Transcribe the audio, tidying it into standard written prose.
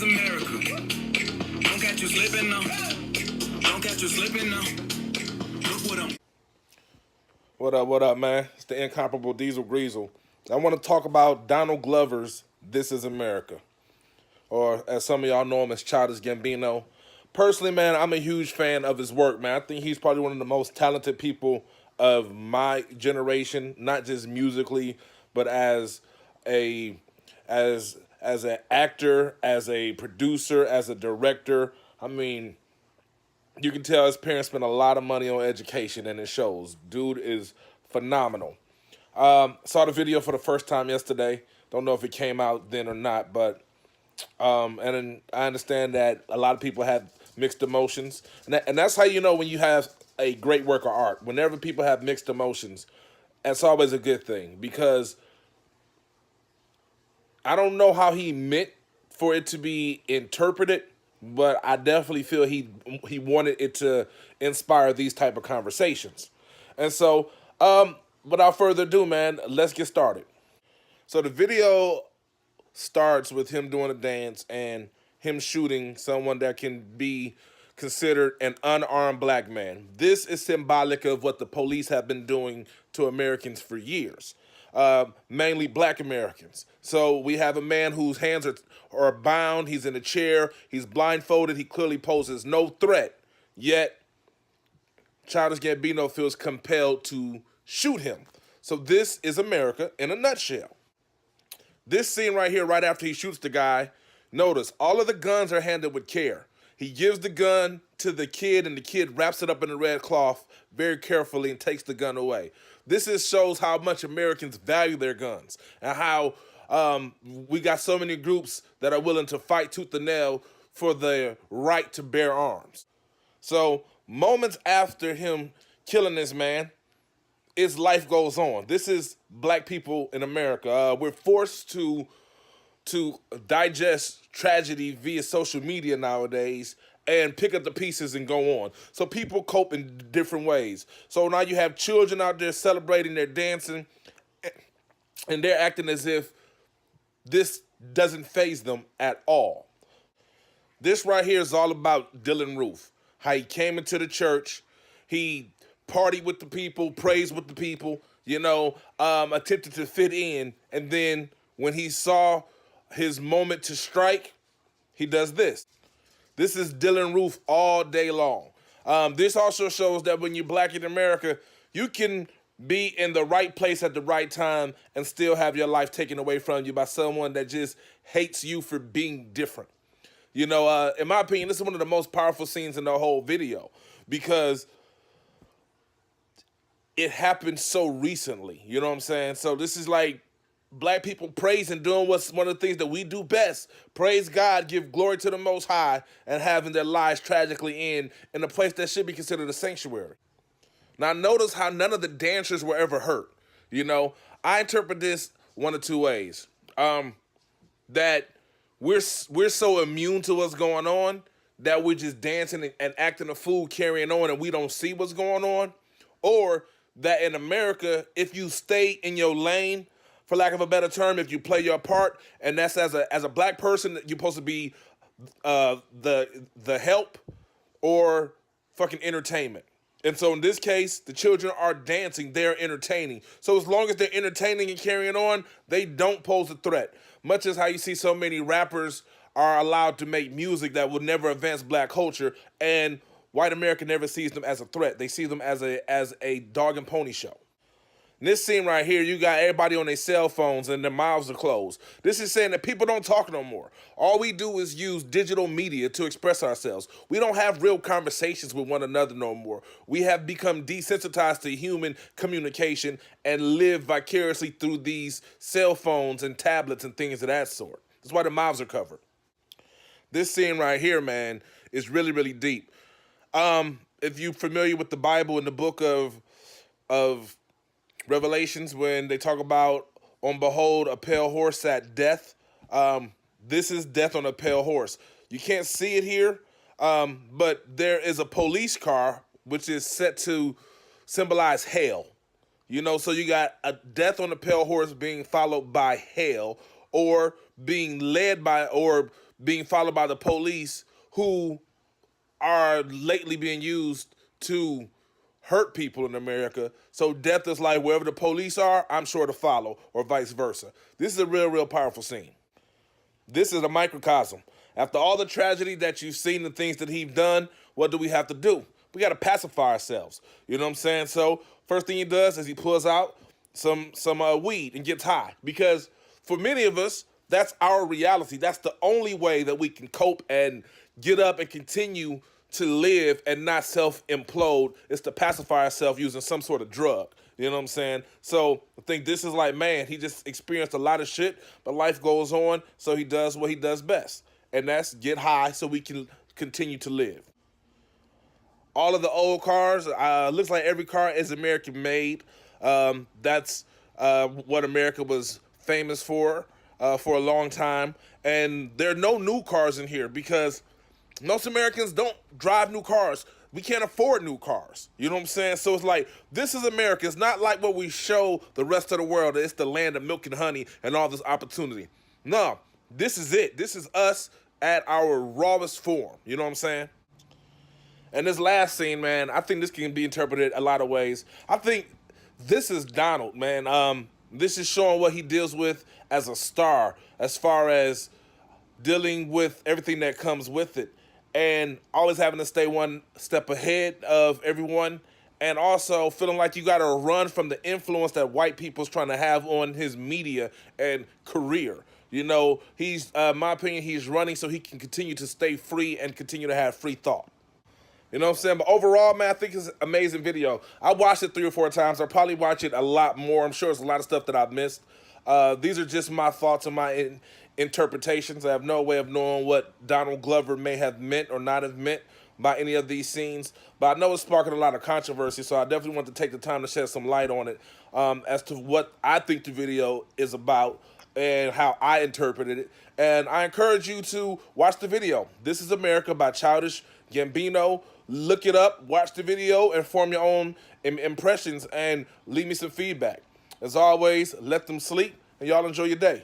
is America. Don't catch you slipping now. Don't catch you slipping now. Look what I'm. What up, man? It's the incomparable Deezil Greezil. I want to talk about Donald Glover's This Is America. Or as some of y'all know him as Childish Gambino. Personally, man, I'm a huge fan of his work, man. I think he's probably one of the most talented people of my generation, not just musically, but as an actor, as a producer, as a director. I mean, you can tell his parents spent a lot of money on education, and it shows. Dude is phenomenal. Saw the video for the first time yesterday. Don't know if it came out then or not, but and I understand that a lot of people have mixed emotions, and that's how you know when you have a great work of art. Whenever people have mixed emotions, that's always a good thing, because I don't know how he meant for it to be interpreted, but I definitely feel he wanted it to inspire these type of conversations. And so, without further ado, man, let's get started. So the video starts with him doing a dance and him shooting someone that can be considered an unarmed black man. This is symbolic of what the police have been doing to Americans for years, mainly black Americans. So we have a man whose hands are bound, he's in a chair, he's blindfolded, he clearly poses no threat, yet Childish Gambino feels compelled to shoot him. So this is America in a nutshell. This scene right here, right after he shoots the guy, notice all of the guns are handled with care. He gives the gun to the kid, and the kid wraps it up in a red cloth very carefully and takes the gun away. This shows how much Americans value their guns, and how we got so many groups that are willing to fight tooth and nail for the right to bear arms. So moments after him killing this man, his life goes on. This is black people in America. We're forced to digest tragedy via social media nowadays and pick up the pieces and go on. So people cope in different ways. So now you have children out there celebrating, they're dancing, and they're acting as if this doesn't faze them at all. This right here is all about Dylann Roof. How he came into the church, he partied with the people, praised with the people, attempted to fit in, and then when he saw his moment to strike, he does this. This is Dylann Roof all day long. This also shows that when you're black in America, you can be in the right place at the right time and still have your life taken away from you by someone that just hates you for being different. In my opinion, this is one of the most powerful scenes in the whole video, because it happened so recently, you know what I'm saying? So this is like black people praising, doing what's one of the things that we do best. Praise God, give glory to the Most High, and having their lives tragically end in a place that should be considered a sanctuary. Now notice how none of the dancers were ever hurt. I interpret this one of two ways. That we're so immune to what's going on that we're just dancing and acting a fool, carrying on, and we don't see what's going on. Or that in America, if you stay in your lane, for lack of a better term, if you play your part, and that's as a black person, you're supposed to be the help or fucking entertainment. And so in this case, the children are dancing, they're entertaining. So as long as they're entertaining and carrying on, they don't pose a threat. Much as how you see so many rappers are allowed to make music that will never advance black culture, and white America never sees them as a threat. They see them as a dog and pony show. In this scene right here, you got everybody on their cell phones and their mouths are closed. This is saying that people don't talk no more. All we do is use digital media to express ourselves. We don't have real conversations with one another no more. We have become desensitized to human communication and live vicariously through these cell phones and tablets and things of that sort. That's why the mouths are covered. This scene right here, man, is really, really deep. If you're familiar with the Bible and the book of Revelations, when they talk about, behold, a pale horse at death, this is death on a pale horse. You can't see it here, but there is a police car which is set to symbolize hell. So you got a death on a pale horse being followed by hell, or being led by, or being followed by the police who are lately being used to hurt people in America. So death is like wherever the police are, I'm sure to follow, or vice versa. This is a real powerful scene. This is a microcosm. After all the tragedy that you've seen, the things that he's done, what do we have to do? We got to pacify ourselves. You know what I'm saying? So first thing he does is he pulls out some weed and gets high, because for many of us, that's our reality. That's the only way that we can cope and get up and continue to live and not self-implode, is to pacify ourselves using some sort of drug. You know what I'm saying? So I think this is like, man, he just experienced a lot of shit, but life goes on, so he does what he does best, and that's get high so we can continue to live. All of the old cars, looks like every car is American made. That's what America was famous for a long time. And there are no new cars in here because most Americans don't drive new cars. We can't afford new cars. You know what I'm saying? So it's like, this is America. It's not like what we show the rest of the world. It's the land of milk and honey and all this opportunity. No, this is it. This is us at our rawest form. You know what I'm saying? And this last scene, man, I think this can be interpreted a lot of ways. I think this is Donald, man. This is showing what he deals with as a star, as far as dealing with everything that comes with it, and always having to stay one step ahead of everyone, and also feeling like you got to run from the influence that white people's trying to have on his media and career. You know, he's, in my opinion, he's running so he can continue to stay free and continue to have free thought. You know what I'm saying? But overall, man, I think it's an amazing video. I watched it 3 or 4 times. I'll probably watch it a lot more. I'm sure there's a lot of stuff that I've missed. These are just my thoughts and my interpretations. I have no way of knowing what Donald Glover may have meant or not have meant by any of these scenes. But I know it's sparking a lot of controversy, so I definitely want to take the time to shed some light on it as to what I think the video is about and how I interpreted it. And I encourage you to watch the video. This is America by Childish, Gambino. Look it up, watch the video, and form your own impressions, and leave me some feedback. As always, let them sleep, and y'all enjoy your day.